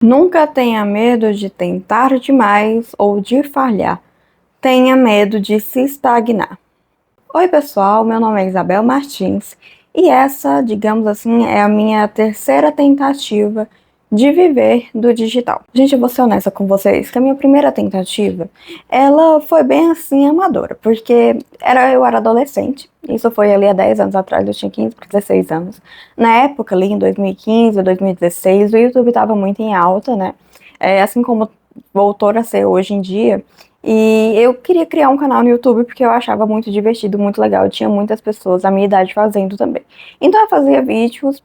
Nunca tenha medo de tentar demais ou de falhar. Tenha medo de se estagnar. Oi, pessoal, meu nome é Isabel Martins e essa, digamos assim, é a minha terceira tentativa de viver do digital. Gente, eu vou ser honesta com vocês, que a minha primeira tentativa, ela foi bem assim amadora, porque eu era adolescente, isso foi ali há 10 anos atrás, eu tinha 15 para 16 anos. Na época, ali em 2015, 2016, o YouTube estava muito em alta, né? Assim como voltou a ser hoje em dia. E eu queria criar um canal no YouTube porque eu achava muito divertido, muito legal. Tinha muitas pessoas da minha idade fazendo também. Então eu fazia vídeos,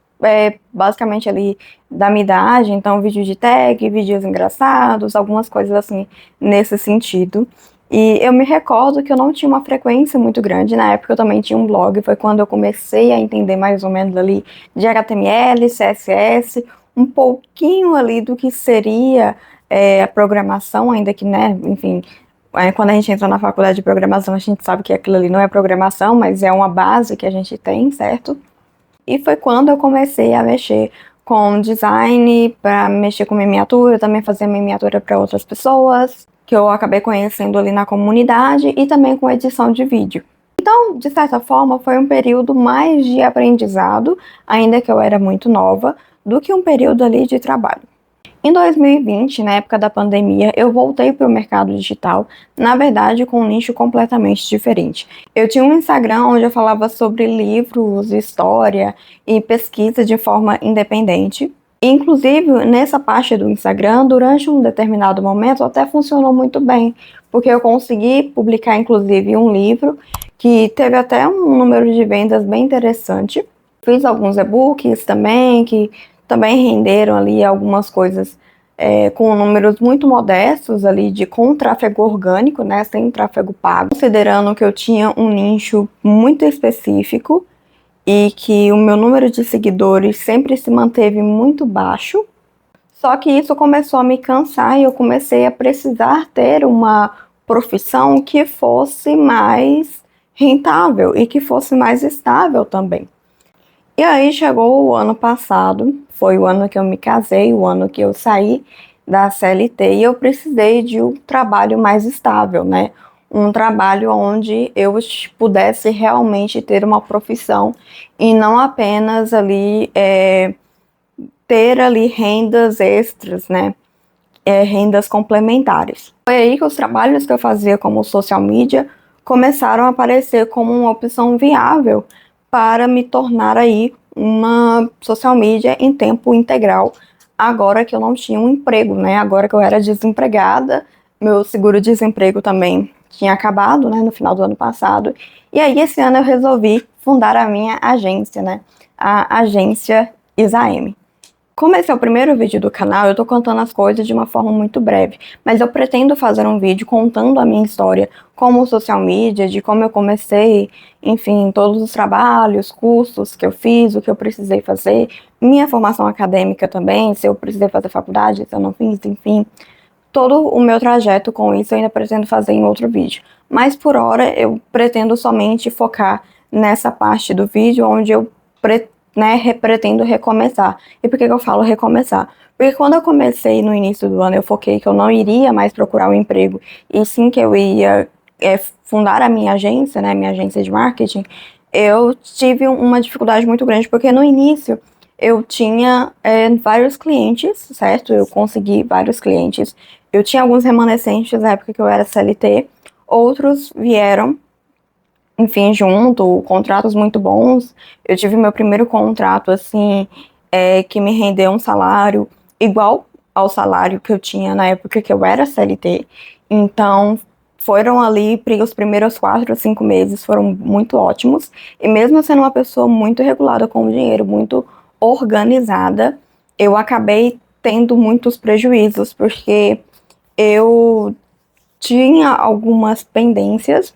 basicamente ali da minha idade, então vídeo de tag, vídeos engraçados, algumas coisas assim nesse sentido. E eu me recordo que eu não tinha uma frequência muito grande. Na época eu também tinha um blog, foi quando eu comecei a entender mais ou menos ali de HTML, CSS, um pouquinho ali do que seria a programação, ainda que, né, enfim, quando a gente entra na faculdade de programação, a gente sabe que aquilo ali não é programação, mas é uma base que a gente tem, certo? E foi quando eu comecei a mexer com design, para mexer com miniatura, também fazer miniatura para outras pessoas, que eu acabei conhecendo ali na comunidade, e também com edição de vídeo. Então, de certa forma, foi um período mais de aprendizado, ainda que eu era muito nova, do que um período ali de trabalho. Em 2020, na época da pandemia, eu voltei para o mercado digital, na verdade com um nicho completamente diferente. Eu tinha um Instagram onde eu falava sobre livros, história e pesquisa de forma independente. Inclusive, nessa parte do Instagram, durante um determinado momento, até funcionou muito bem, porque eu consegui publicar, inclusive, um livro que teve até um número de vendas bem interessante. Fiz alguns e-books também, que também renderam ali algumas coisas com números muito modestos ali com tráfego orgânico, né, sem tráfego pago, considerando que eu tinha um nicho muito específico e que o meu número de seguidores sempre se manteve muito baixo. Só que isso começou a me cansar e eu comecei a precisar ter uma profissão que fosse mais rentável e que fosse mais estável também. E aí chegou o ano passado, foi o ano que eu me casei, o ano que eu saí da CLT e eu precisei de um trabalho mais estável, né? Um trabalho onde eu pudesse realmente ter uma profissão e não apenas ali ter ali rendas extras, né? Rendas complementares. Foi aí que os trabalhos que eu fazia como social media começaram a aparecer como uma opção viável para me tornar aí uma social media em tempo integral, agora que eu não tinha um emprego, né? Agora que eu era desempregada, meu seguro-desemprego também tinha acabado, né, no final do ano passado. E aí esse ano eu resolvi fundar a minha agência, né? A agência Isaem. Como esse é o primeiro vídeo do canal, eu tô contando as coisas de uma forma muito breve, mas eu pretendo fazer um vídeo contando a minha história como social media, de como eu comecei, enfim, todos os trabalhos, cursos que eu fiz, o que eu precisei fazer, minha formação acadêmica também, se eu precisei fazer faculdade, se eu não fiz, enfim, todo o meu trajeto com isso eu ainda pretendo fazer em outro vídeo. Mas por hora eu pretendo somente focar nessa parte do vídeo onde eu pretendo recomeçar. E por que eu falo recomeçar? Porque quando eu comecei no início do ano, eu foquei que eu não iria mais procurar um emprego, e sim que eu ia fundar a minha agência, né, minha agência de marketing. Eu tive uma dificuldade muito grande, porque no início eu tinha vários clientes, certo? Eu consegui vários clientes. Eu tinha alguns remanescentes na época que eu era CLT, outros vieram, enfim, junto, contratos muito bons. Eu tive meu primeiro contrato, assim, que me rendeu um salário igual ao salário que eu tinha na época que eu era CLT. Então, foram ali, os primeiros 4 ou 5 meses foram muito ótimos. E mesmo sendo uma pessoa muito regulada com o dinheiro, muito organizada, eu acabei tendo muitos prejuízos, porque eu tinha algumas pendências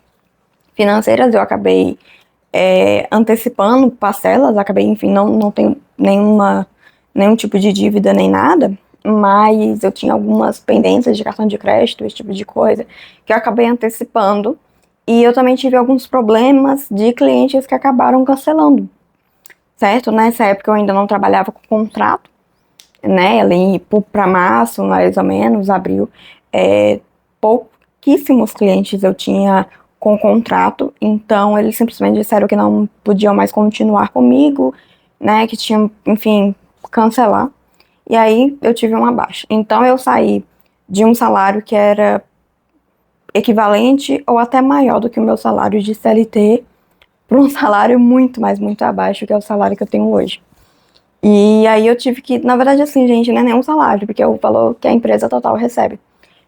financeiras, eu acabei antecipando parcelas, acabei, enfim, não tenho nenhum tipo de dívida nem nada, mas eu tinha algumas pendências de cartão de crédito, esse tipo de coisa, que eu acabei antecipando, e eu também tive alguns problemas de clientes que acabaram cancelando, certo? Nessa época eu ainda não trabalhava com contrato, né, ali para março, mais ou menos, abril, pouquíssimos clientes eu tinha com contrato, então eles simplesmente disseram que não podiam mais continuar comigo, né, que tinham, enfim, cancelar. E aí eu tive uma baixa. Então eu saí de um salário que era equivalente ou até maior do que o meu salário de CLT para um salário muito, mas muito abaixo, que é o salário que eu tenho hoje. E aí eu tive que, na verdade, assim, gente, não é nenhum salário, porque é o valor que a empresa total recebe.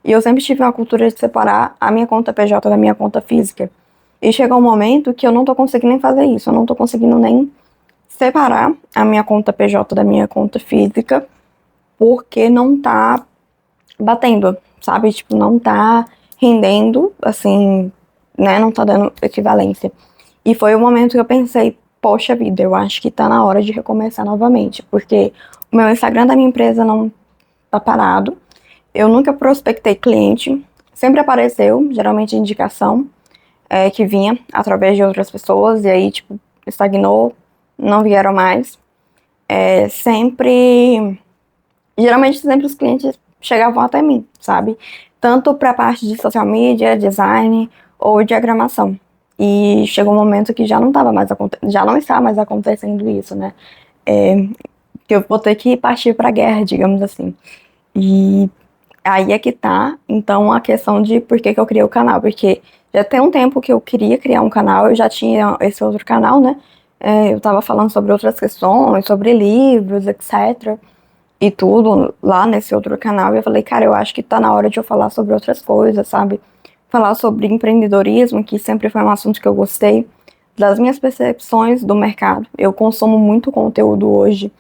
E eu sempre tive uma cultura de separar a minha conta PJ da minha conta física. E chegou um momento que eu não tô conseguindo nem fazer isso, eu não tô conseguindo nem separar a minha conta PJ da minha conta física, porque não tá batendo, sabe? Tipo, não tá rendendo, assim, né? Não tá dando equivalência. E foi o momento que eu pensei, poxa vida, eu acho que tá na hora de recomeçar novamente, porque o meu Instagram da minha empresa não tá parado, eu nunca prospectei cliente, sempre apareceu, geralmente indicação, que vinha através de outras pessoas, e aí, tipo, estagnou, não vieram mais. Geralmente sempre os clientes chegavam até mim, sabe? Tanto para a parte de social media, design ou diagramação. E chegou um momento que já não estava mais já não está mais acontecendo isso, né? Que eu vou ter que partir para a guerra, digamos assim. E aí é que tá, então, a questão de por que eu criei o canal, porque já tem um tempo que eu queria criar um canal, eu já tinha esse outro canal, né? Eu tava falando sobre outras questões, sobre livros, etc. E tudo lá nesse outro canal, e eu falei, cara, eu acho que tá na hora de eu falar sobre outras coisas, sabe? Falar sobre empreendedorismo, que sempre foi um assunto que eu gostei, das minhas percepções do mercado. Eu consumo muito conteúdo hoje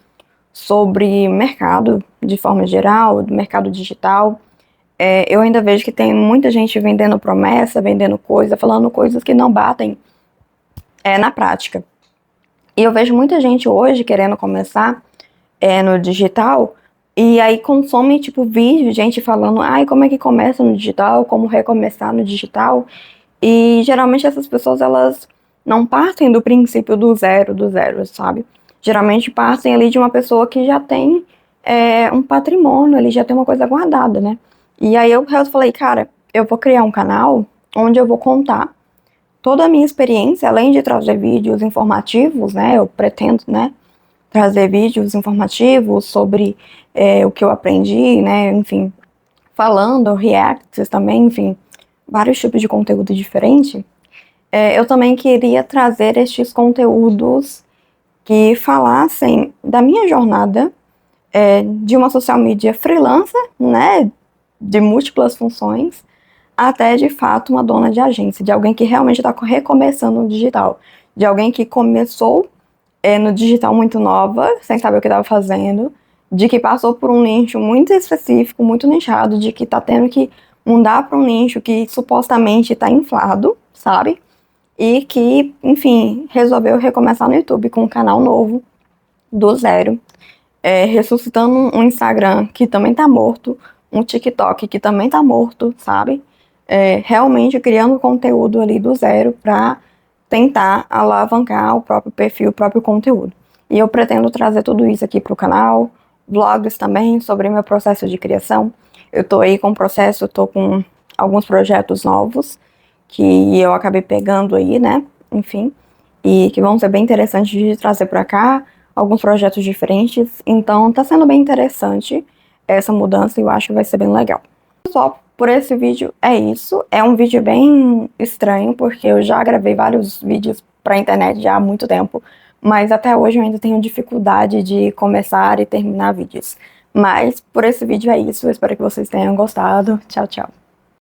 sobre mercado, de forma geral, do mercado digital. Eu ainda vejo que tem muita gente vendendo promessa, vendendo coisa, falando coisas que não batem na prática. E eu vejo muita gente hoje querendo começar no digital, e aí consome, tipo, vídeo, gente falando, ai, como é que começa no digital, como recomeçar no digital, e geralmente essas pessoas, elas não partem do princípio do zero, sabe? Geralmente partem ali de uma pessoa que já tem um patrimônio, ele já tem uma coisa guardada, né? E aí eu falei, cara, eu vou criar um canal onde eu vou contar toda a minha experiência, além de trazer vídeos informativos, né? Eu pretendo, né? Trazer vídeos informativos sobre o que eu aprendi, né? Enfim, falando, reacts também, enfim, vários tipos de conteúdo diferente. Eu também queria trazer estes conteúdos que falassem da minha jornada de uma social media freelancer, né? De múltiplas funções, até de fato uma dona de agência, de alguém que realmente está recomeçando no digital, de alguém que começou no digital muito nova, sem saber o que estava fazendo, de que passou por um nicho muito específico, muito nichado, de que está tendo que mudar para um nicho que supostamente está inflado, sabe? E que, enfim, resolveu recomeçar no YouTube com um canal novo, do zero, ressuscitando um Instagram que também tá morto, um TikTok que também tá morto, sabe? Realmente criando conteúdo ali do zero para tentar alavancar o próprio perfil, o próprio conteúdo. E eu pretendo trazer tudo isso aqui para o canal, vlogs também sobre meu processo de criação. Eu tô aí com o processo, tô com alguns projetos novos que eu acabei pegando aí, né? Enfim, e que vão ser bem interessantes de trazer para cá, alguns projetos diferentes. Então, tá sendo bem interessante essa mudança e eu acho que vai ser bem legal. Só por esse vídeo é isso. É um vídeo bem estranho, porque eu já gravei vários vídeos pra internet já há muito tempo, mas até hoje eu ainda tenho dificuldade de começar e terminar vídeos. Mas por esse vídeo é isso. Eu espero que vocês tenham gostado. Tchau, tchau.